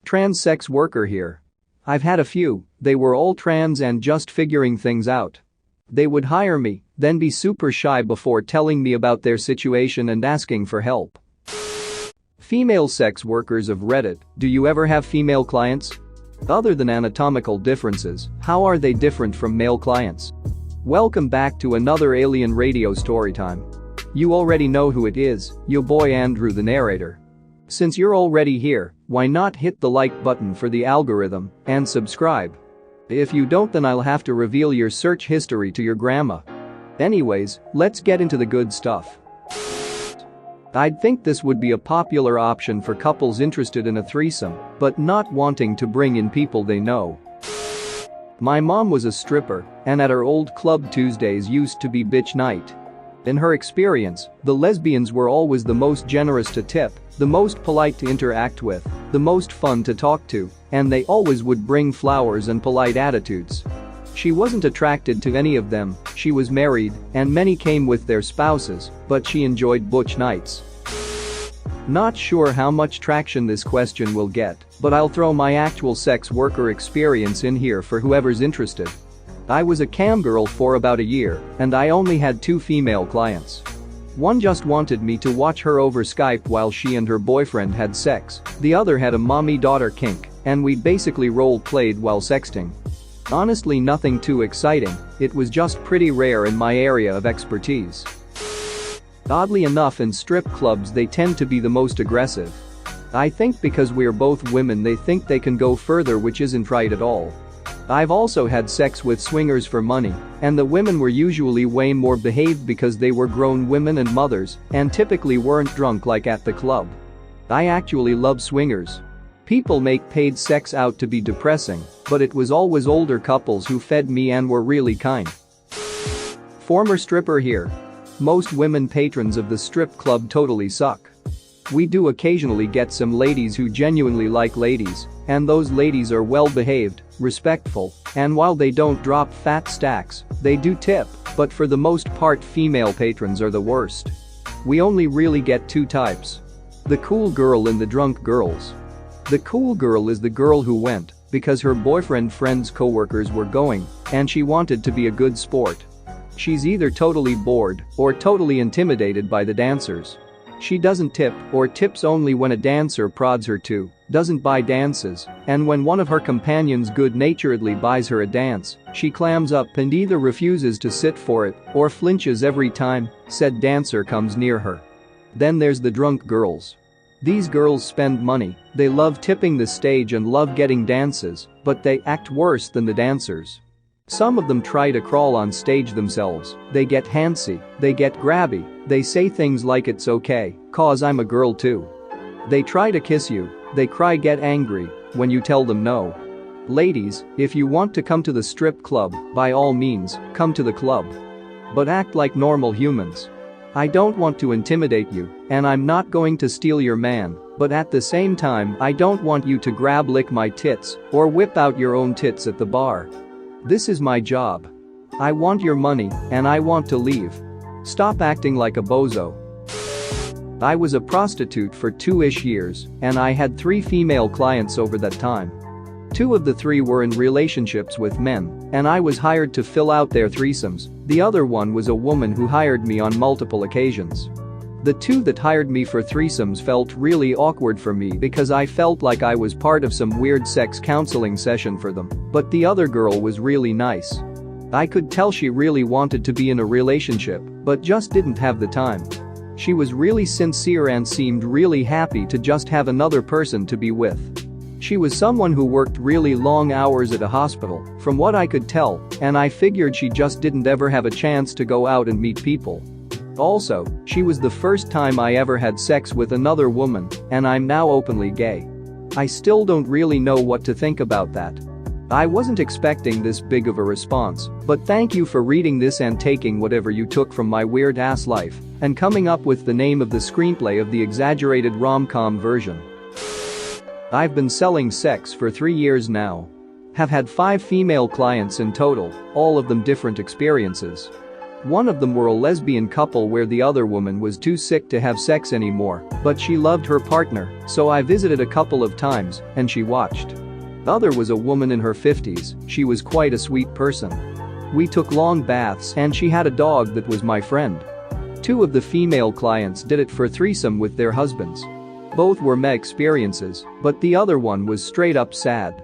Trans sex worker here. I've had a few, they were all trans and just figuring things out. They would hire me, then be super shy before telling me about their situation and asking for help. Female sex workers of Reddit, do you ever have female clients? Other than anatomical differences, how are they different from male clients? Welcome back to another alien radio storytime. You already know who it is, your boy Andrew the narrator. Since you're already here, why not hit the like button for the algorithm and subscribe? If you don't, then I'll have to reveal your search history to your grandma. Anyways, let's get into the good stuff. I'd think this would be a popular option for couples interested in a threesome, but not wanting to bring in people they know. My mom was a stripper, and at her old club Tuesdays used to be bitch night. In her experience, the lesbians were always the most generous to tip, the most polite to interact with, the most fun to talk to, and they always would bring flowers and polite attitudes. She wasn't attracted to any of them, she was married, and many came with their spouses, but she enjoyed butch nights. Not sure how much traction this question will get, but I'll throw my actual sex worker experience in here for whoever's interested. I was a cam girl for about a year, and I only had 2 female clients. One just wanted me to watch her over Skype while she and her boyfriend had sex, the other had a mommy-daughter kink, and we basically role-played while sexting. Honestly, nothing too exciting, it was just pretty rare in my area of expertise. Oddly enough, in strip clubs they tend to be the most aggressive. I think because we're both women they think they can go further, which isn't right at all. I've also had sex with swingers for money, and the women were usually way more behaved because they were grown women and mothers and typically weren't drunk like at the club. I actually love swingers. People make paid sex out to be depressing, but it was always older couples who fed me and were really kind. Former stripper here. Most women patrons of the strip club totally suck. We do occasionally get some ladies who genuinely like ladies, and those ladies are well behaved, respectful, and while they don't drop fat stacks, they do tip, but for the most part female patrons are the worst. We only really get 2 types. The cool girl and the drunk girls. The cool girl is the girl who went because her boyfriend friends' coworkers were going, and she wanted to be a good sport. She's either totally bored or totally intimidated by the dancers. She doesn't tip or tips only when a dancer prods her to, doesn't buy dances, and when one of her companions good-naturedly buys her a dance, she clams up and either refuses to sit for it or flinches every time said dancer comes near her. Then there's the drunk girls. These girls spend money, they love tipping the stage and love getting dances, but they act worse than the dancers. Some of them try to crawl on stage themselves, they get handsy, they get grabby, they say things like it's okay, 'cause I'm a girl too. They try to kiss you, they cry, get angry when you tell them no. Ladies, if you want to come to the strip club, by all means, come to the club. But act like normal humans. I don't want to intimidate you, and I'm not going to steal your man, but at the same time I don't want you to grab lick my tits or whip out your own tits at the bar. This is my job. I want your money, and I want to leave. Stop acting like a bozo. I was a prostitute for 2-ish years, and I had 3 female clients over that time. 2 of the 3 were in relationships with men, and I was hired to fill out their threesomes. The other one was a woman who hired me on multiple occasions. The 2 that hired me for threesomes felt really awkward for me because I felt like I was part of some weird sex counseling session for them, but the other girl was really nice. I could tell she really wanted to be in a relationship, but just didn't have the time. She was really sincere and seemed really happy to just have another person to be with. She was someone who worked really long hours at a hospital, from what I could tell, and I figured she just didn't ever have a chance to go out and meet people. Also, she was the first time I ever had sex with another woman, and I'm now openly gay. I still don't really know what to think about that. I wasn't expecting this big of a response, but thank you for reading this and taking whatever you took from my weird-ass life and coming up with the name of the screenplay of the exaggerated rom-com version. I've been selling sex for 3 years now. Have had 5 female clients in total, all of them different experiences. One of them were a lesbian couple where the other woman was too sick to have sex anymore, but she loved her partner, so I visited a couple of times and she watched. The other was a woman in her 50s, she was quite a sweet person. We took long baths and she had a dog that was my friend. Two of the female clients did it for threesome with their husbands. Both were meh experiences, but the other one was straight up sad.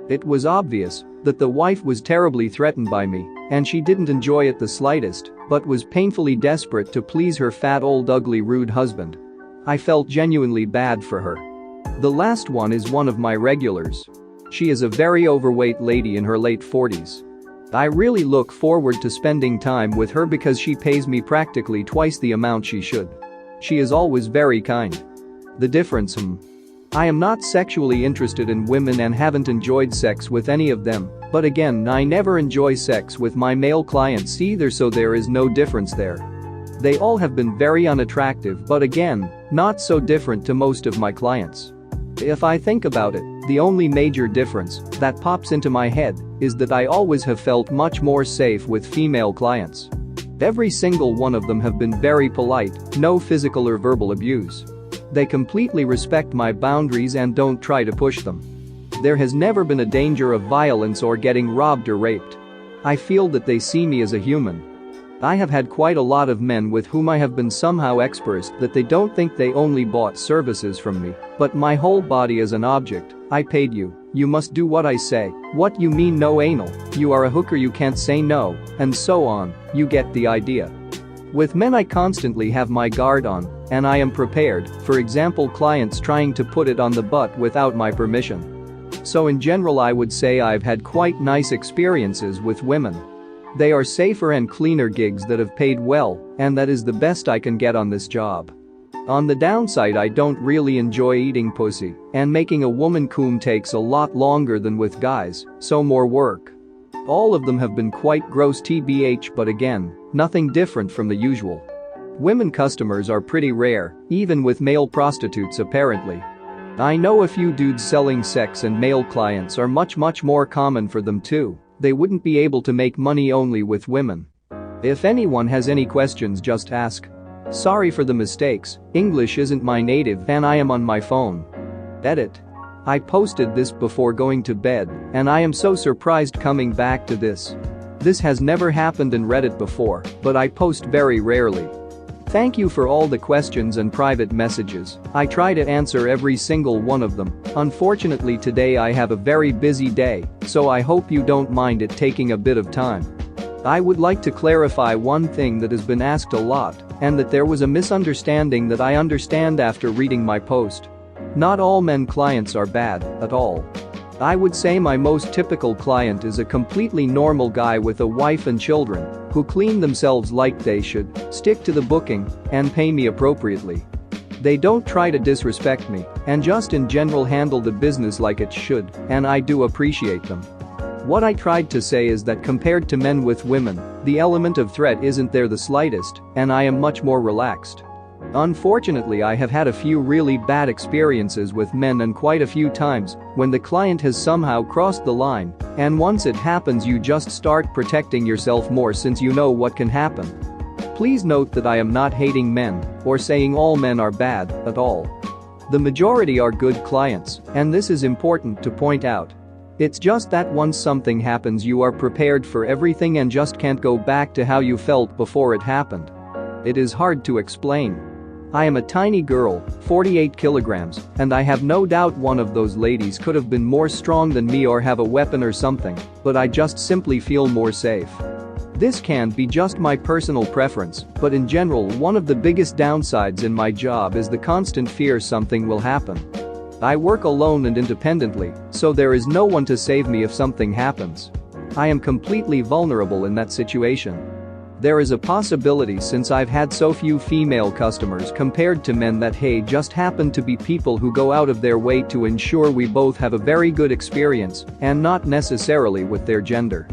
It was obvious that the wife was terribly threatened by me, and she didn't enjoy it the slightest, but was painfully desperate to please her fat old ugly rude husband. I felt genuinely bad for her. The last one is one of my regulars. She is a very overweight lady in her late 40s. I really look forward to spending time with her because she pays me practically twice the amount she should. She is always very kind. The difference, I am not sexually interested in women and haven't enjoyed sex with any of them, but again I never enjoy sex with my male clients either, so there is no difference there. They all have been very unattractive, but again, not so different to most of my clients. If I think about it, the only major difference that pops into my head is that I always have felt much more safe with female clients. Every single one of them have been very polite, no physical or verbal abuse. They completely respect my boundaries and don't try to push them. There has never been a danger of violence or getting robbed or raped. I feel that they see me as a human. I have had quite a lot of men with whom I have been somehow expressed that they don't think they only bought services from me, but my whole body is an object. I paid you, you must do what I say. What you mean no anal, you are a hooker, you can't say no, and so on, you get the idea. With men I constantly have my guard on, and I am prepared, for example clients trying to put it on the butt without my permission. So in general I would say I've had quite nice experiences with women. They are safer and cleaner gigs that have paid well, and that is the best I can get on this job. On the downside, I don't really enjoy eating pussy, and making a woman cum takes a lot longer than with guys, so more work. All of them have been quite gross tbh, but again, nothing different from the usual. Women customers are pretty rare, even with male prostitutes apparently. I know a few dudes selling sex and male clients are much more common for them too. They wouldn't be able to make money only with women. If anyone has any questions, just ask. Sorry for the mistakes, English isn't my native and I am on my phone. Edit. I posted this before going to bed, and I am so surprised coming back to this. This has never happened in Reddit before, but I post very rarely. Thank you for all the questions and private messages. I try to answer every single one of them. Unfortunately today I have a very busy day, so I hope you don't mind it taking a bit of time. I would like to clarify one thing that has been asked a lot, and that there was a misunderstanding that I understand after reading my post. Not all men clients are bad, at all. I would say my most typical client is a completely normal guy with a wife and children, who clean themselves like they should, stick to the booking, and pay me appropriately. They don't try to disrespect me, and just in general handle the business like it should, and I do appreciate them. What I tried to say is that compared to men with women, the element of threat isn't there the slightest, and I am much more relaxed. Unfortunately, I have had a few really bad experiences with men, and quite a few times when the client has somehow crossed the line, and once it happens you just start protecting yourself more since you know what can happen. Please note that I am not hating men or saying all men are bad at all. The majority are good clients, and this is important to point out. It's just that once something happens you are prepared for everything and just can't go back to how you felt before it happened. It is hard to explain. I am a tiny girl, 48 kilograms, and I have no doubt one of those ladies could have been more strong than me or have a weapon or something, but I just simply feel more safe. This can be just my personal preference, but in general one of the biggest downsides in my job is the constant fear something will happen. I work alone and independently, so there is no one to save me if something happens. I am completely vulnerable in that situation. There is a possibility, since I've had so few female customers compared to men, that just happen to be people who go out of their way to ensure we both have a very good experience, and not necessarily with their gender.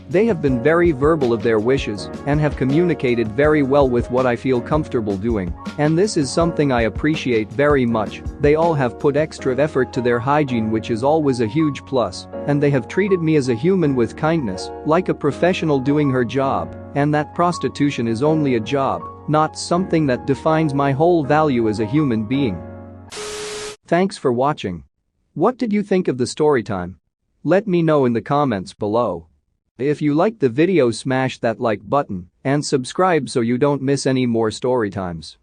They have been very verbal of their wishes and have communicated very well with what I feel comfortable doing. And this is something I appreciate very much. They all have put extra effort to their hygiene, which is always a huge plus, and they have treated me as a human with kindness, like a professional doing her job, and that prostitution is only a job, not something that defines my whole value as a human being. Thanks for watching. What did you think of the story time? Let me know in the comments below. If you liked the video, smash that like button and subscribe so you don't miss any more story times.